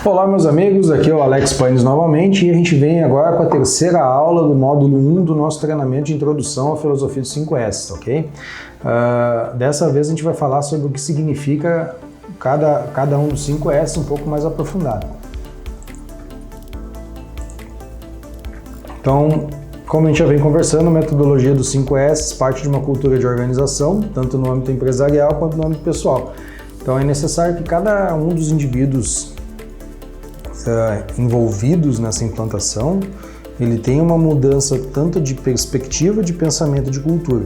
Olá meus amigos, aqui é o Alex Paines novamente e a gente vem agora com a terceira aula do módulo 1 do nosso treinamento de introdução à filosofia dos 5S, ok? Dessa vez a gente vai falar sobre o que significa cada um dos 5S um pouco mais aprofundado. Então, como a gente já vem conversando, a metodologia dos 5S parte de uma cultura de organização, tanto no âmbito empresarial quanto no âmbito pessoal. Então é necessário que cada um dos indivíduos envolvidos nessa implantação, ele tem uma mudança tanto de perspectiva, de pensamento, de cultura.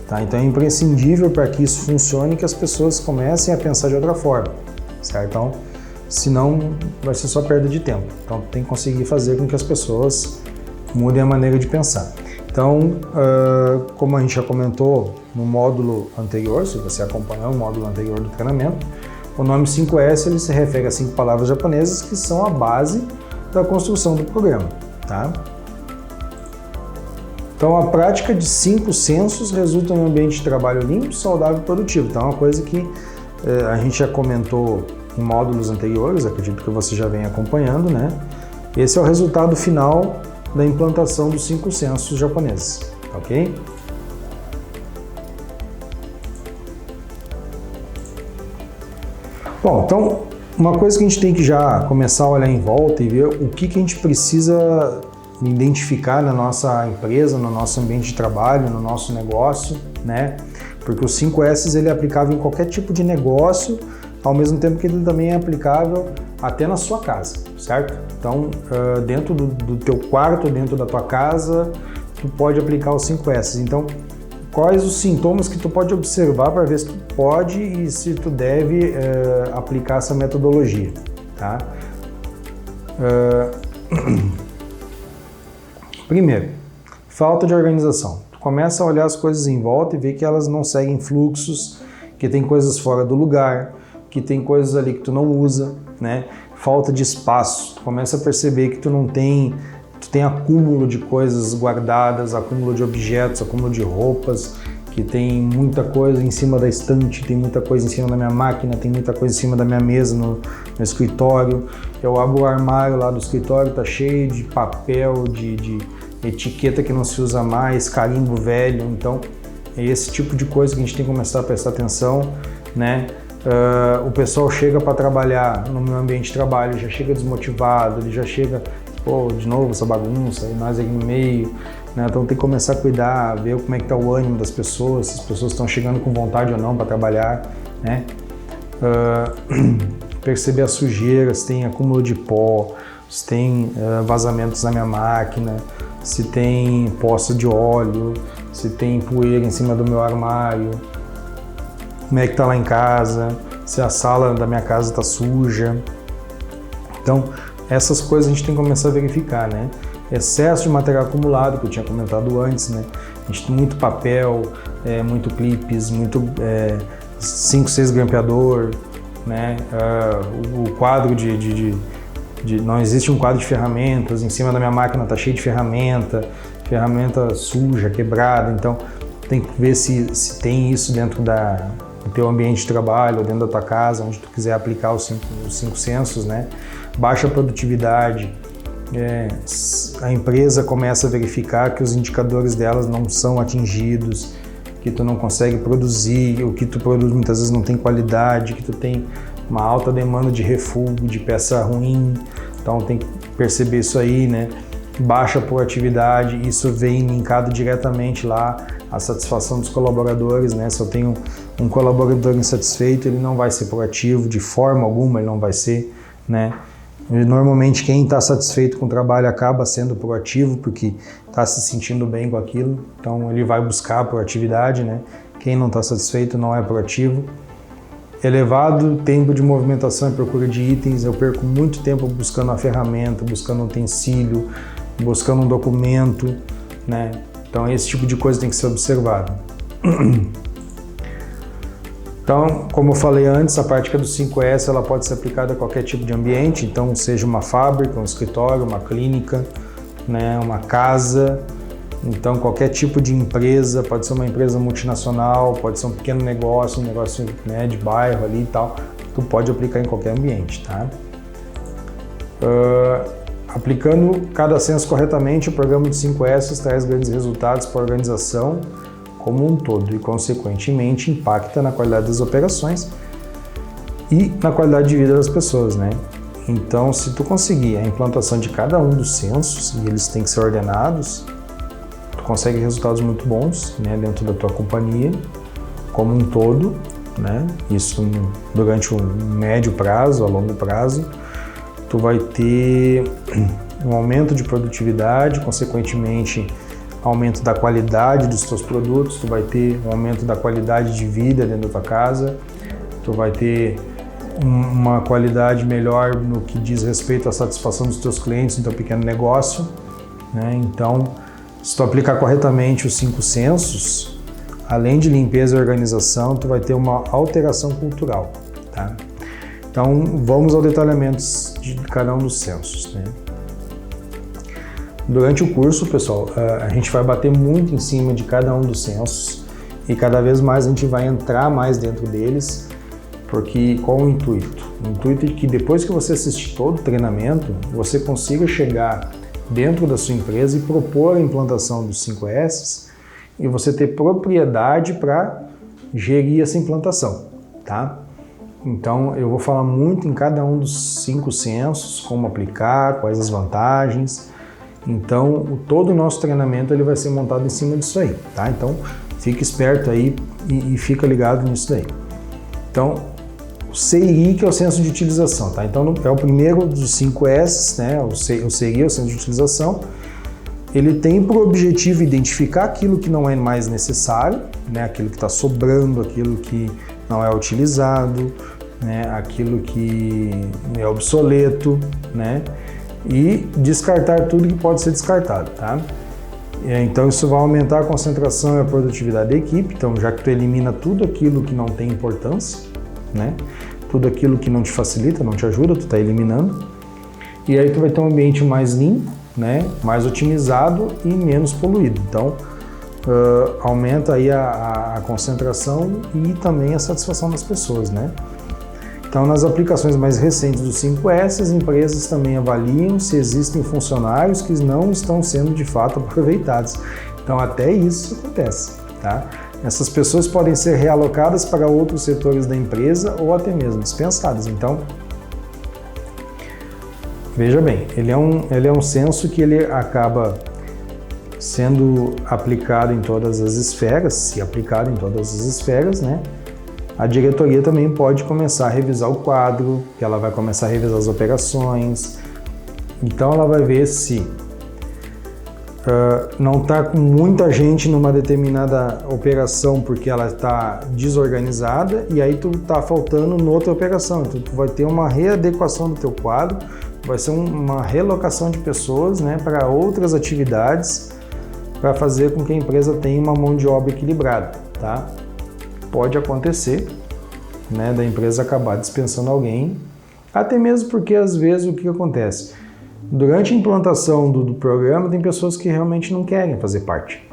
Tá? Então é imprescindível para que isso funcione que as pessoas comecem a pensar de outra forma, certo? Então, senão vai ser só perda de tempo. Então tem que conseguir fazer com que as pessoas mudem a maneira de pensar. Então, como a gente já comentou no módulo anterior, se você acompanhou o módulo anterior do treinamento, o nome 5S ele se refere a 5 palavras japonesas que são a base da construção do programa. Tá? Então, a prática de 5 sensos resulta em um ambiente de trabalho limpo, saudável e produtivo. Então, é uma coisa que a gente já comentou em módulos anteriores, acredito que você já vem acompanhando, né? Esse é o resultado final da implantação dos 5 sensos japoneses, ok? Bom, então, uma coisa que a gente tem que já começar a olhar em volta e ver o que a gente precisa identificar na nossa empresa, no nosso ambiente de trabalho, no nosso negócio, né? Porque o 5S ele é aplicável em qualquer tipo de negócio, ao mesmo tempo que ele também é aplicável até na sua casa, certo? Então, dentro do teu quarto, dentro da tua casa, tu pode aplicar os 5S. Então, quais os sintomas que tu pode observar para ver se tu pode e se tu deve aplicar essa metodologia, tá? Primeiro, falta de organização. Tu começa a olhar as coisas em volta e ver que elas não seguem fluxos, que tem coisas fora do lugar, que tem coisas ali que tu não usa, né? Falta de espaço. Tu começa a perceber que tu tem acúmulo de coisas guardadas, acúmulo de objetos, acúmulo de roupas, que tem muita coisa em cima da estante, tem muita coisa em cima da minha máquina, tem muita coisa em cima da minha mesa no escritório. Eu abro o armário lá do escritório, tá cheio de papel, de etiqueta que não se usa mais, carimbo velho. Então, é esse tipo de coisa que a gente tem que começar a prestar atenção, né? O pessoal chega para trabalhar no meu ambiente de trabalho, já chega desmotivado, ele já chega, pô, de novo essa bagunça, e nós aqui no meio, né? Então tem que começar a cuidar, ver como é que está o ânimo das pessoas, se as pessoas estão chegando com vontade ou não para trabalhar, né? Perceber as sujeiras, se tem acúmulo de pó, se tem vazamentos na minha máquina, se tem poça de óleo, se tem poeira em cima do meu armário, como é que está lá em casa, se a sala da minha casa está suja. Então, essas coisas a gente tem que começar a verificar, né? Excesso de material acumulado, que eu tinha comentado antes, né? A gente tem muito papel, muito clipes, muito 5, 6 grampeador, né? O quadro não existe um quadro de ferramentas, em cima da minha máquina está cheio de ferramenta suja, quebrada, então tem que ver se tem isso dentro do teu ambiente de trabalho, ou dentro da tua casa, onde tu quiser aplicar os 5 sensos, né? Baixa produtividade, a empresa começa a verificar que os indicadores delas não são atingidos, que tu não consegue produzir, o que tu produz muitas vezes não tem qualidade, que tu tem uma alta demanda de refúgio, de peça ruim, então tem que perceber isso aí, né? Baixa proatividade, isso vem linkado diretamente lá à satisfação dos colaboradores, né? Se eu tenho um colaborador insatisfeito, ele não vai ser proativo, de forma alguma ele não vai ser, né? Normalmente quem está satisfeito com o trabalho acaba sendo proativo porque está se sentindo bem com aquilo, então ele vai buscar a proatividade, né? Quem não está satisfeito não é proativo. Elevado tempo de movimentação e procura de itens, eu perco muito tempo buscando uma ferramenta, buscando um utensílio, buscando um documento, né? Então esse tipo de coisa tem que ser observado. Então, como eu falei antes, a prática do 5S ela pode ser aplicada a qualquer tipo de ambiente, então seja uma fábrica, um escritório, uma clínica, né, uma casa, então qualquer tipo de empresa, pode ser uma empresa multinacional, pode ser um pequeno negócio, um negócio, né, de bairro ali e tal, tu pode aplicar em qualquer ambiente, tá? Aplicando cada censo corretamente, o programa de 5S traz grandes resultados para a organização como um todo e, consequentemente, impacta na qualidade das operações e na qualidade de vida das pessoas, né? Então, se tu conseguir a implantação de cada um dos censos, e eles têm que ser ordenados, tu consegue resultados muito bons, né, dentro da tua companhia como um todo, né? Isso durante um médio prazo, a longo prazo, tu vai ter um aumento de produtividade, consequentemente, aumento da qualidade dos teus produtos, tu vai ter um aumento da qualidade de vida dentro da tua casa, tu vai ter uma qualidade melhor no que diz respeito à satisfação dos teus clientes no teu pequeno negócio, né? Então, se tu aplicar corretamente os 5 censos, além de limpeza e organização, tu vai ter uma alteração cultural, tá? Então, vamos ao detalhamento de cada um dos censos, né? Durante o curso, pessoal, a gente vai bater muito em cima de cada um dos censos e cada vez mais a gente vai entrar mais dentro deles, porque qual o intuito? O intuito é que depois que você assistir todo o treinamento, você consiga chegar dentro da sua empresa e propor a implantação dos 5S e você ter propriedade para gerir essa implantação, tá? Então, eu vou falar muito em cada um dos 5 censos, como aplicar, quais as vantagens. Então, todo o nosso treinamento ele vai ser montado em cima disso aí, tá? Então, fica esperto aí e fica ligado nisso daí. Então, o CI, que é o senso de utilização, tá? Então, é o primeiro dos 5S, né? O CI é o senso de utilização. Ele tem por objetivo identificar aquilo que não é mais necessário, né? Aquilo que está sobrando, aquilo que não é utilizado, né? Aquilo que é obsoleto, né? E descartar tudo que pode ser descartado, tá? Então isso vai aumentar a concentração e a produtividade da equipe, então já que tu elimina tudo aquilo que não tem importância, né? Tudo aquilo que não te facilita, não te ajuda, tu tá eliminando. E aí tu vai ter um ambiente mais limpo, né? Mais otimizado e menos poluído. Então aumenta aí a concentração e também a satisfação das pessoas, né? Então, nas aplicações mais recentes do 5S, as empresas também avaliam se existem funcionários que não estão sendo de fato aproveitados. Então, até isso acontece, tá? Essas pessoas podem ser realocadas para outros setores da empresa ou até mesmo dispensadas. Então, veja bem, ele é um censo que ele acaba sendo aplicado em todas as esferas, se aplicado em todas as esferas, né? A diretoria também pode começar a revisar o quadro, que ela vai começar a revisar as operações. Então ela vai ver se não está com muita gente numa determinada operação porque ela está desorganizada e aí tu está faltando noutra operação. Então tu vai ter uma readequação do teu quadro, vai ser uma relocação de pessoas, né, para outras atividades para fazer com que a empresa tenha uma mão de obra equilibrada, tá? Pode acontecer, né, da empresa acabar dispensando alguém, até mesmo porque às vezes o que acontece? Durante a implantação do programa tem pessoas que realmente não querem fazer parte,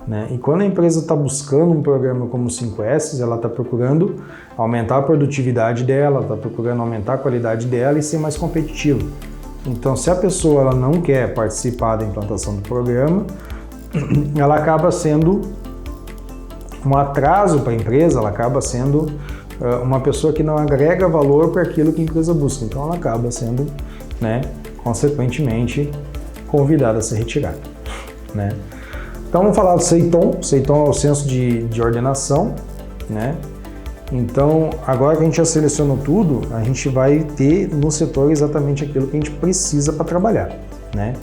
né? E quando a empresa está buscando um programa como o 5S, ela está procurando aumentar a produtividade dela, está procurando aumentar a qualidade dela e ser mais competitiva. Então, se a pessoa ela não quer participar da implantação do programa, ela acaba sendo um atraso para a empresa, ela acaba sendo uma pessoa que não agrega valor para aquilo que a empresa busca. Então ela acaba sendo, né, consequentemente, convidada a se retirar, né? Então vamos falar do CEITOM. CEITOM é o senso de ordenação, né? Então agora que a gente já selecionou tudo, a gente vai ter no setor exatamente aquilo que a gente precisa para trabalhar, né?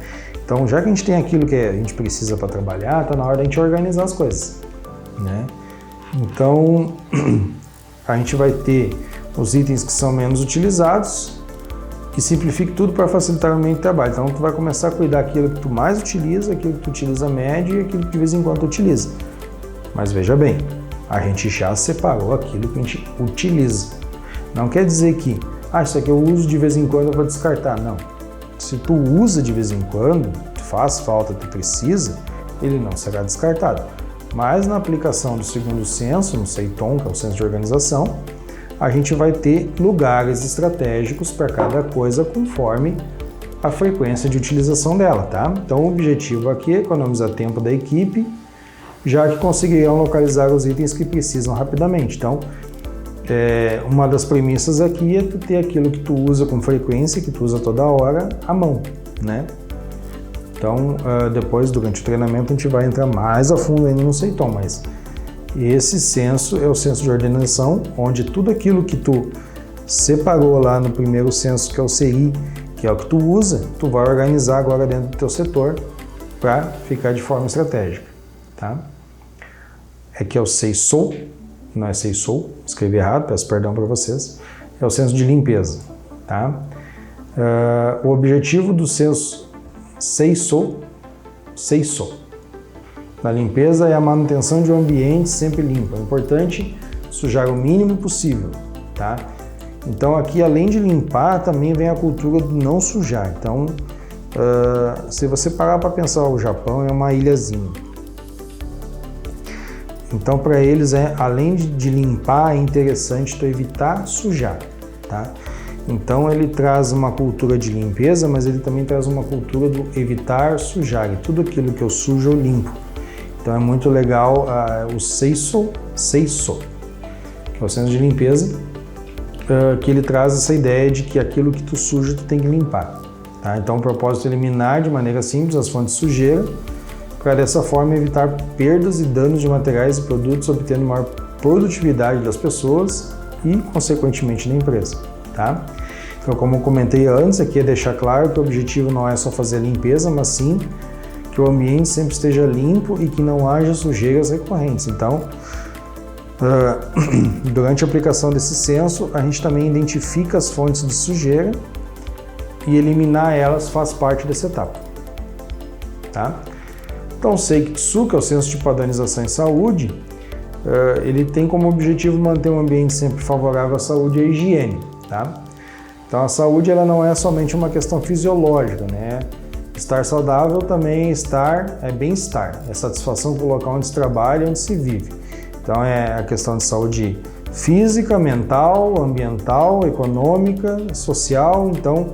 Então já que a gente tem aquilo que a gente precisa para trabalhar, está na hora da gente organizar as coisas, né? Então, a gente vai ter os itens que são menos utilizados e simplifique tudo para facilitar o meio de trabalho. Então, tu vai começar a cuidar daquilo que tu mais utiliza, aquilo que tu utiliza médio e aquilo que de vez em quando tu utiliza. Mas veja bem, a gente já separou aquilo que a gente utiliza. Não quer dizer que, isso aqui eu uso de vez em quando, eu vou descartar. Não. Se tu usa de vez em quando, faz falta, tu precisa, ele não será descartado. Mas na aplicação do segundo censo, no CEITOM, que é o Censo de Organização, a gente vai ter lugares estratégicos para cada coisa conforme a frequência de utilização dela, tá? Então o objetivo aqui é economizar tempo da equipe, já que conseguirão localizar os itens que precisam rapidamente. Então, uma das premissas aqui é tu ter aquilo que tu usa com frequência, que tu usa toda hora, à mão, né? Então, depois, durante o treinamento, a gente vai entrar mais a fundo ainda no Seiton, mas esse senso é o senso de organização, onde tudo aquilo que tu separou lá no primeiro senso, que é o CI, que é o que tu usa, tu vai organizar agora dentro do teu setor para ficar de forma estratégica, tá? Aqui é o Seisou, não é Seisou, escrevi errado, peço perdão para vocês, é o senso de limpeza, tá? O objetivo do senso Seisou na limpeza é a manutenção de um ambiente sempre limpo. É importante sujar o mínimo possível, tá? Então aqui, além de limpar, também vem a cultura do não sujar. Então, se você parar para pensar, o Japão é uma ilhazinha. Então, para eles, além de limpar, é interessante tu evitar sujar, tá? Então, ele traz uma cultura de limpeza, mas ele também traz uma cultura do evitar sujar. E tudo aquilo que eu sujo, eu limpo. Então, é muito legal o Seisou, que é o senso de limpeza, que ele traz essa ideia de que aquilo que tu suja, tu tem que limpar, tá? Então, o propósito é eliminar de maneira simples as fontes de sujeira, para dessa forma evitar perdas e danos de materiais e produtos, obtendo maior produtividade das pessoas e, consequentemente, da empresa, tá? Então, como eu comentei antes, aqui é deixar claro que o objetivo não é só fazer a limpeza, mas sim que o ambiente sempre esteja limpo e que não haja sujeiras recorrentes. Então, durante a aplicação desse senso, a gente também identifica as fontes de sujeira e eliminar elas faz parte dessa etapa, tá? Então, o Seikitsu, que é o senso de padronização em saúde, ele tem como objetivo manter um ambiente sempre favorável à saúde e à higiene, tá? Então, a saúde ela não é somente uma questão fisiológica, né? Estar saudável também é bem-estar, é satisfação com o local onde se trabalha e onde se vive. Então, é a questão de saúde física, mental, ambiental, econômica, social. Então,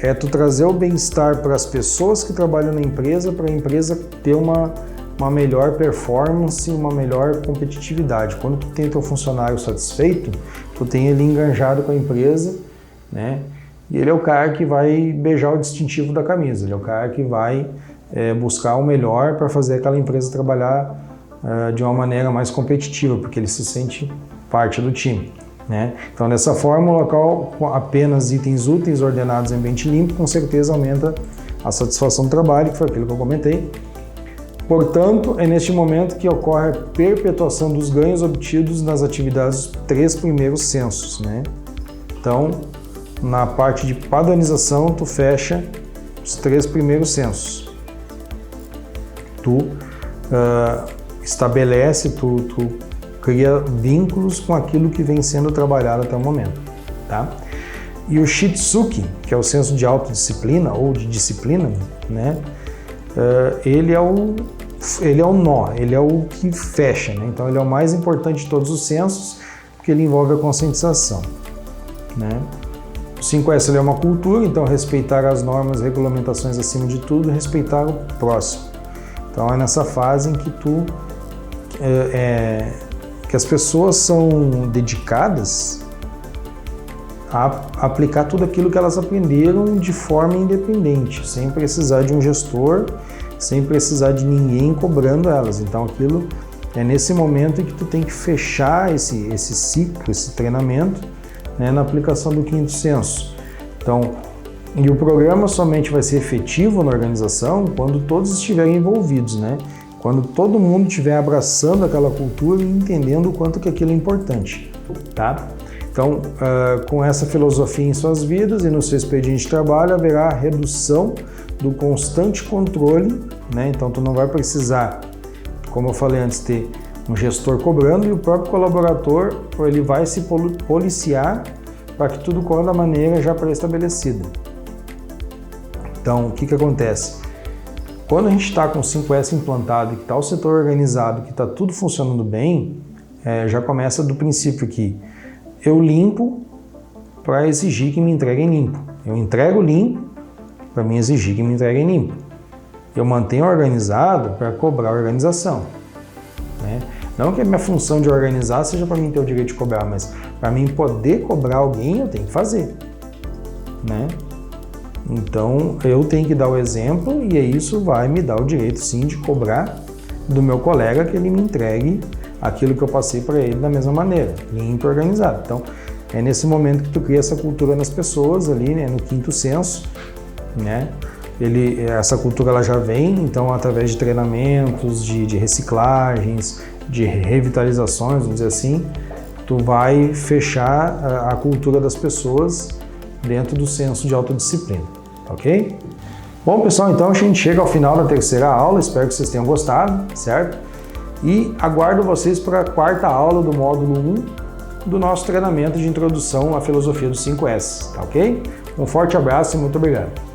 é tu trazer o bem-estar para as pessoas que trabalham na empresa, para a empresa ter uma melhor performance, uma melhor competitividade. Quando tu tem teu funcionário satisfeito, tu tem ele enganjado com a empresa, né? E ele é o cara que vai beijar o distintivo da camisa, ele é o cara que vai buscar o melhor para fazer aquela empresa trabalhar de uma maneira mais competitiva, porque ele se sente parte do time, né? Então, dessa forma, o local com apenas itens úteis ordenados em ambiente limpo, com certeza aumenta a satisfação do trabalho, que foi aquilo que eu comentei. Portanto, é neste momento que ocorre a perpetuação dos ganhos obtidos nas atividades dos 3 primeiros sensos, né? Então, na parte de padronização, tu fecha os 3 primeiros sensos. Tu estabelece, tu cria vínculos com aquilo que vem sendo trabalhado até o momento, tá? E o Shitsuki, que é o senso de autodisciplina ou de disciplina, né? Ele é o nó, ele é o que fecha, né? Então ele é o mais importante de todos os sensos, porque ele envolve a conscientização, né? O 5S ele é uma cultura, então respeitar as normas e regulamentações acima de tudo, respeitar o próximo. Então é nessa fase em que que as pessoas são dedicadas a aplicar tudo aquilo que elas aprenderam de forma independente, sem precisar de um gestor, sem precisar de ninguém cobrando elas. Então aquilo é nesse momento em que tu tem que fechar esse ciclo, esse treinamento, né, na aplicação do 5º senso. Então, e o programa somente vai ser efetivo na organização quando todos estiverem envolvidos, né? Quando todo mundo estiver abraçando aquela cultura e entendendo o quanto que aquilo é importante, tá? Então, com essa filosofia em suas vidas e no seu expediente de trabalho, haverá a redução do constante controle, né? Então, tu não vai precisar, como eu falei antes, ter um gestor cobrando, e o próprio colaborador ele vai se policiar para que tudo corra da maneira já pré-estabelecida. Então, o que acontece? Quando a gente está com o 5S implantado e que está o setor organizado, que está tudo funcionando bem, já começa do princípio que eu limpo para exigir que me entreguem limpo. Eu entrego limpo para me exigir que me entreguem limpo. Eu mantenho organizado para cobrar organização, né? Não que a minha função de organizar seja para mim ter o direito de cobrar, mas para mim poder cobrar alguém, eu tenho que fazer, né? Então, eu tenho que dar o exemplo e isso vai me dar o direito, sim, de cobrar do meu colega que ele me entregue aquilo que eu passei para ele da mesma maneira, limpo e organizado. Então, é nesse momento que tu cria essa cultura nas pessoas ali, né, no quinto senso, né? Essa cultura ela já vem, então, através de treinamentos, de reciclagens, de revitalizações, vamos dizer assim, tu vai fechar a cultura das pessoas dentro do senso de autodisciplina, ok? Bom, pessoal, então a gente chega ao final da terceira aula, espero que vocês tenham gostado, certo? E aguardo vocês para a quarta aula do módulo 1 do nosso treinamento de introdução à filosofia dos 5S, tá ok? Um forte abraço e muito obrigado!